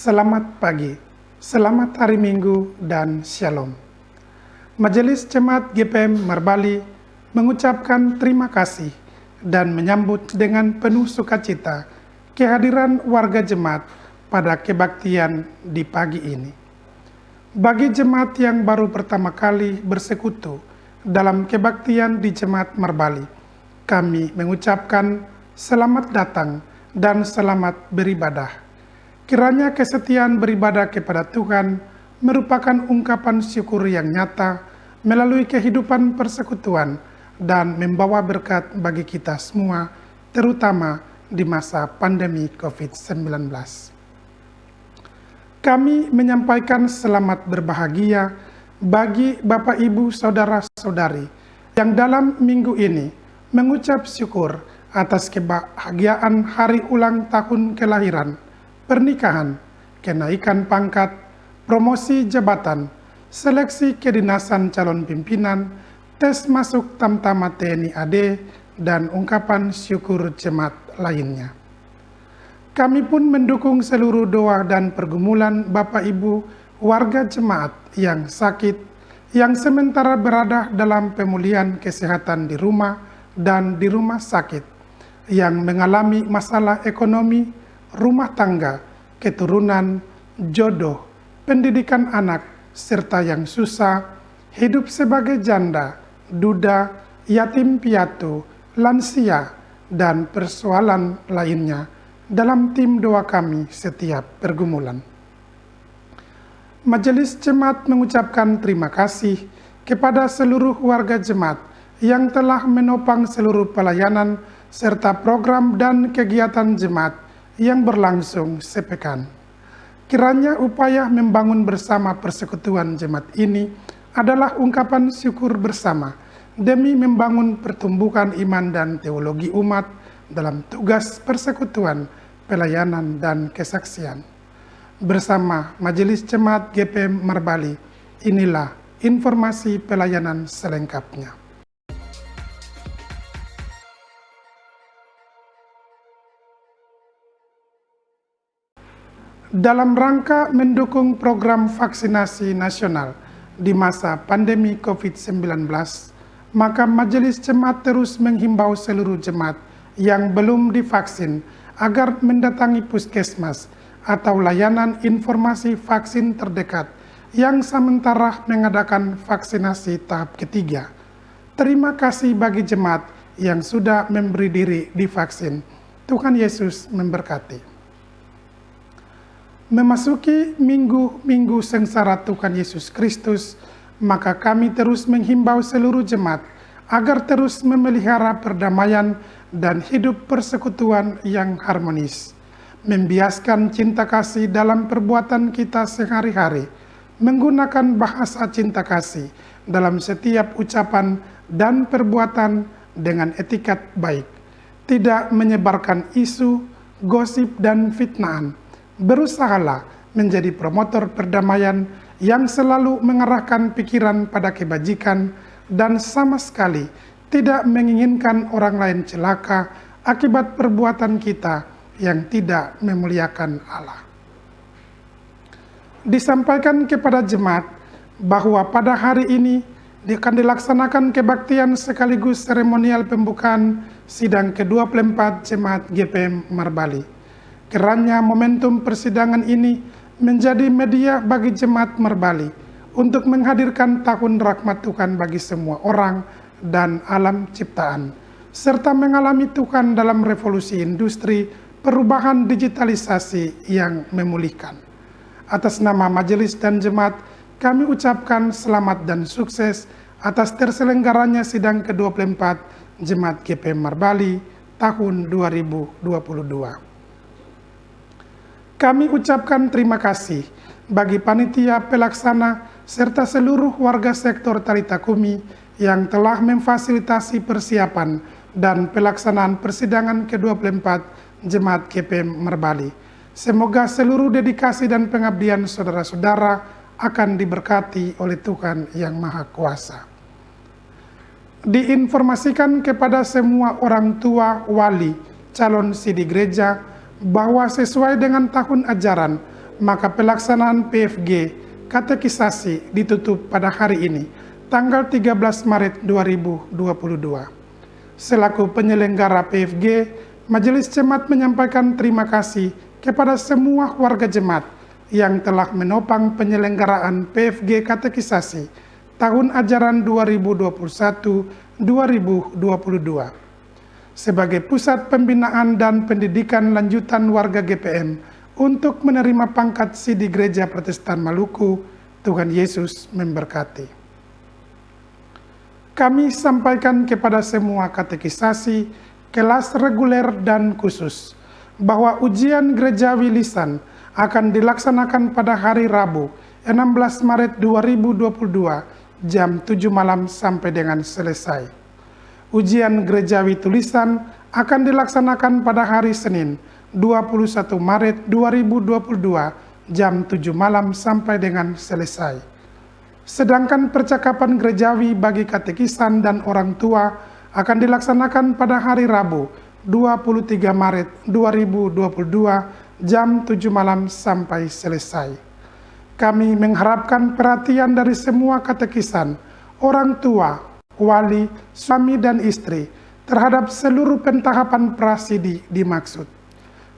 Selamat pagi, selamat hari Minggu, dan Shalom. Majelis Jemaat GPM Merbali mengucapkan terima kasih dan menyambut dengan penuh sukacita kehadiran warga jemaat pada kebaktian di pagi ini. Bagi jemaat yang baru pertama kali bersekutu dalam kebaktian di Jemaat Merbali, kami mengucapkan selamat datang dan selamat beribadah. Kiranya kesetiaan beribadah kepada Tuhan merupakan ungkapan syukur yang nyata melalui kehidupan persekutuan dan membawa berkat bagi kita semua, terutama di masa pandemi COVID-19. Kami menyampaikan selamat berbahagia bagi Bapak Ibu Saudara-saudari yang dalam minggu ini mengucap syukur atas kebahagiaan hari ulang tahun kelahiran, pernikahan, kenaikan pangkat, promosi jabatan, seleksi kedinasan calon pimpinan, tes masuk Tamtama TNI AD, dan ungkapan syukur jemaat lainnya. Kami pun mendukung seluruh doa dan pergumulan Bapak Ibu warga jemaat yang sakit, yang sementara berada dalam pemulihan kesehatan di rumah dan di rumah sakit, yang mengalami masalah ekonomi, rumah tangga, keturunan, jodoh, pendidikan anak, serta yang susah, hidup sebagai janda, duda, yatim piatu, lansia, dan persoalan lainnya dalam tim doa kami setiap pergumulan. Majelis Jemaat mengucapkan terima kasih kepada seluruh warga jemaat yang telah menopang seluruh pelayanan serta program dan kegiatan jemaat yang berlangsung sepekan. Kiranya upaya membangun bersama persekutuan jemaat ini adalah ungkapan syukur bersama demi membangun pertumbuhan iman dan teologi umat dalam tugas persekutuan, pelayanan, dan kesaksian. Bersama Majelis Jemaat GPM Merbali, inilah informasi pelayanan selengkapnya. Dalam rangka mendukung program vaksinasi nasional di masa pandemi COVID-19, maka Majelis Jemaat terus menghimbau seluruh jemaat yang belum divaksin agar mendatangi puskesmas atau layanan informasi vaksin terdekat yang sementara mengadakan vaksinasi tahap ketiga. Terima kasih bagi jemaat yang sudah memberi diri divaksin. Tuhan Yesus memberkati. Memasuki minggu-minggu sengsara Tuhan Yesus Kristus, maka kami terus menghimbau seluruh jemaat agar terus memelihara perdamaian dan hidup persekutuan yang harmonis, membiaskan cinta kasih dalam perbuatan kita sehari-hari, menggunakan bahasa cinta kasih dalam setiap ucapan dan perbuatan dengan etikat baik, tidak menyebarkan isu, gosip, dan fitnaan. Berusahalah menjadi promotor perdamaian yang selalu mengarahkan pikiran pada kebajikan dan sama sekali tidak menginginkan orang lain celaka akibat perbuatan kita yang tidak memuliakan Allah. Disampaikan kepada jemaat bahwa pada hari ini akan dilaksanakan kebaktian sekaligus seremonial pembukaan sidang ke-24 Jemaat GPM Merbali. Kiranya momentum persidangan ini menjadi media bagi Jemaat Merbali untuk menghadirkan tahun rahmat Tuhan bagi semua orang dan alam ciptaan, serta mengalami Tuhan dalam revolusi industri, perubahan digitalisasi yang memulihkan. Atas nama Majelis dan Jemaat, kami ucapkan selamat dan sukses atas terselenggaranya sidang ke-24 Jemaat GPM Merbali tahun 2022. Kami ucapkan terima kasih bagi panitia pelaksana serta seluruh warga sektor Talitakumi yang telah memfasilitasi persiapan dan pelaksanaan persidangan ke-24 Jemaat GPM Merbali. Semoga seluruh dedikasi dan pengabdian saudara-saudara akan diberkati oleh Tuhan Yang Maha Kuasa. Diinformasikan kepada semua orang tua, wali, calon sidi gereja, bahwa sesuai dengan tahun ajaran maka pelaksanaan PFG katekisasi ditutup pada hari ini, tanggal 13 Maret 2022. Selaku penyelenggara PFG, Majelis Jemaat menyampaikan terima kasih kepada semua warga jemaat yang telah menopang penyelenggaraan PFG katekisasi tahun ajaran 2021-2022 sebagai pusat pembinaan dan pendidikan lanjutan warga GPM untuk menerima pangkat Si di Gereja Protestan Maluku. Tuhan Yesus memberkati. Kami sampaikan kepada semua katekisasi, kelas reguler dan khusus, bahwa ujian gerejawi lisan akan dilaksanakan pada hari Rabu, 16 Maret 2022, jam 7 malam sampai dengan selesai. Ujian gerejawi tulisan akan dilaksanakan pada hari Senin, 21 Maret 2022, jam 7 malam sampai dengan selesai. Sedangkan percakapan gerejawi bagi katekisan dan orang tua akan dilaksanakan pada hari Rabu, 23 Maret 2022, jam 7 malam sampai selesai. Kami mengharapkan perhatian dari semua katekisan, orang tua, wali, suami dan istri terhadap seluruh pentahapan prasidi dimaksud.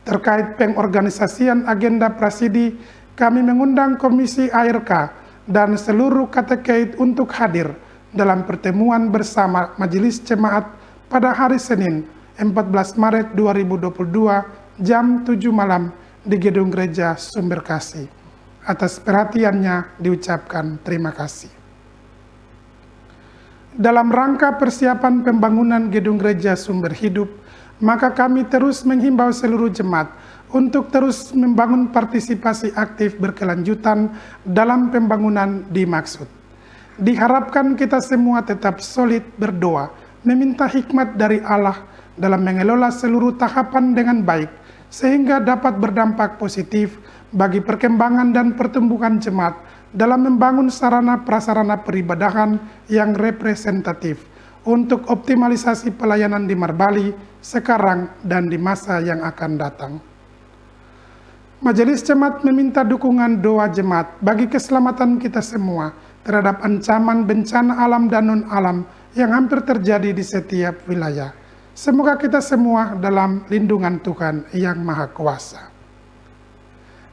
Terkait pengorganisasian agenda prasidi, kami mengundang Komisi ARK dan seluruh katekait untuk hadir dalam pertemuan bersama Majelis Jemaat pada hari Senin, 14 Maret 2022, jam 7 malam di Gedung Gereja Sumberkasih. Atas perhatiannya diucapkan terima kasih. Dalam rangka persiapan pembangunan Gedung Gereja Sumber Hidup, maka kami terus menghimbau seluruh jemaat untuk terus membangun partisipasi aktif berkelanjutan dalam pembangunan dimaksud. Diharapkan kita semua tetap solid berdoa, meminta hikmat dari Allah dalam mengelola seluruh tahapan dengan baik, sehingga dapat berdampak positif bagi perkembangan dan pertumbuhan jemaat dalam membangun sarana prasarana peribadahan yang representatif untuk optimalisasi pelayanan di Marbali sekarang dan di masa yang akan datang. Majelis Jemaat meminta dukungan doa jemaat bagi keselamatan kita semua terhadap ancaman bencana alam dan non-alam yang hampir terjadi di setiap wilayah. Semoga kita semua dalam lindungan Tuhan yang Maha Kuasa.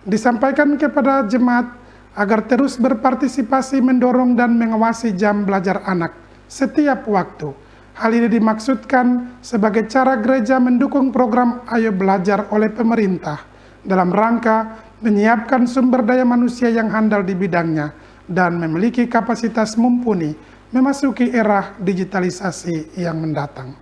Disampaikan kepada jemaat agar terus berpartisipasi mendorong dan mengawasi jam belajar anak setiap waktu. Hal ini dimaksudkan sebagai cara gereja mendukung program Ayo Belajar oleh pemerintah dalam rangka menyiapkan sumber daya manusia yang handal di bidangnya dan memiliki kapasitas mumpuni memasuki era digitalisasi yang mendatang.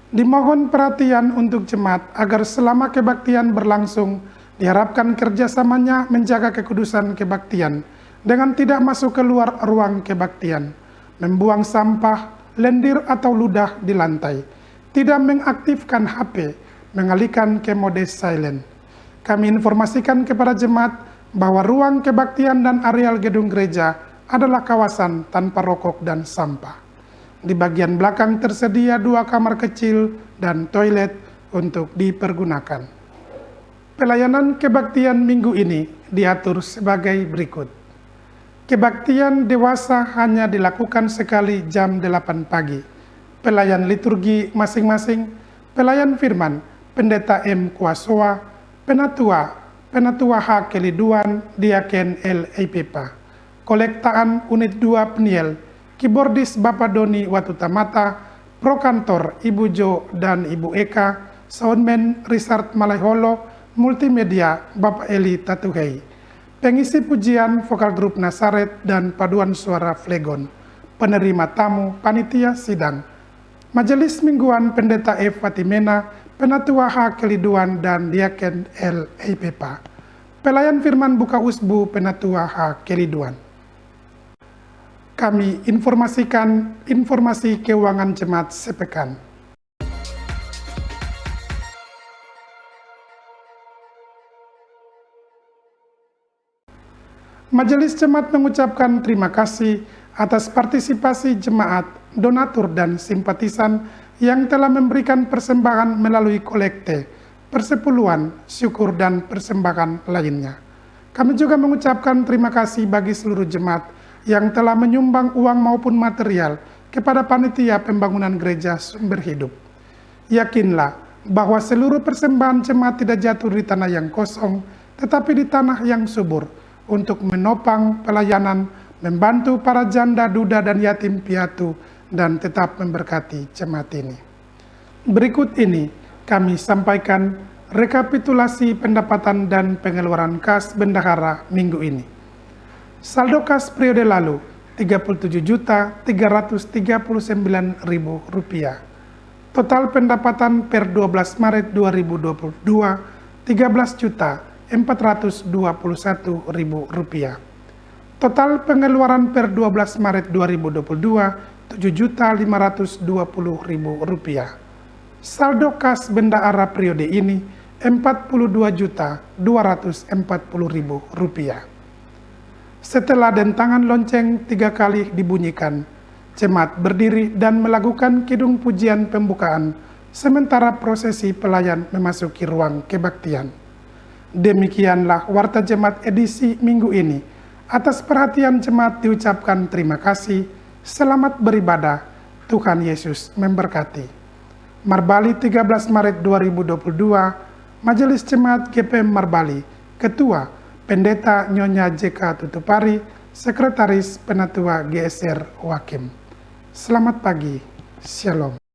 Dimohon perhatian untuk jemaat agar selama kebaktian berlangsung diharapkan kerjasamanya menjaga kekudusan kebaktian dengan tidak masuk keluar ruang kebaktian, membuang sampah, lendir atau ludah di lantai, tidak mengaktifkan HP, mengalihkan ke mode silent. Kami informasikan kepada jemaat bahwa ruang kebaktian dan areal gedung gereja adalah kawasan tanpa rokok dan sampah. Di bagian belakang tersedia 2 kamar kecil dan toilet untuk dipergunakan. Pelayanan kebaktian minggu ini diatur sebagai berikut. Kebaktian dewasa hanya dilakukan sekali jam 8 pagi. Pelayan liturgi masing-masing, pelayan firman, Pendeta M. Kuasoa, Penatua H. Keliduan, Diaken L. Eipepa, Kolektaan Unit 2 Peniel, Keyboardis Bapak Doni Watutamata, Prokantor Ibu Jo dan Ibu Eka, Soundman Richard Malaiholo, Multimedia Bapak Eli Tatuhei, pengisi pujian vokal grup Nasaret dan paduan suara Flegon, penerima tamu panitia sidang, Majelis Mingguan Pendeta F. Fatimena, Penatua H. Keliduan dan Diaken L. Eipepa, pelayan firman buka usbu Penatua H. Keliduan. Kami informasikan informasi keuangan jemaat sepekan. Majelis Jemaat mengucapkan terima kasih atas partisipasi jemaat, donatur dan simpatisan yang telah memberikan persembahan melalui kolekte persepuluhan, syukur, dan persembahan lainnya. Kami juga mengucapkan terima kasih bagi seluruh jemaat yang telah menyumbang uang maupun material kepada panitia pembangunan gereja Sumber Hidup. Yakinlah bahwa seluruh persembahan jemaat tidak jatuh di tanah yang kosong, tetapi di tanah yang subur untuk menopang pelayanan, membantu para janda, duda, dan yatim piatu, dan tetap memberkati jemaat ini. Berikut ini kami sampaikan rekapitulasi pendapatan dan pengeluaran kas bendahara minggu ini. Saldo kas periode lalu Rp37.339.000. Total pendapatan per 12 Maret 2022 Rp13.421.000. Total pengeluaran per 12 Maret 2022 Rp7.520.000. Saldo kas bendahara periode ini Rp42.240.000. Setelah dentangan lonceng 3 kali dibunyikan, jemaat berdiri dan melakukan kidung pujian pembukaan, sementara prosesi pelayan memasuki ruang kebaktian. Demikianlah warta jemaat edisi minggu ini. Atas perhatian jemaat diucapkan terima kasih. Selamat beribadah. Tuhan Yesus memberkati. Marbali 13 Maret 2022, Majelis Jemaat GPM Marbali, Ketua Pendeta Nyonya JK Tutupari, Sekretaris Penatua GSR Wakim. Selamat pagi, Shalom.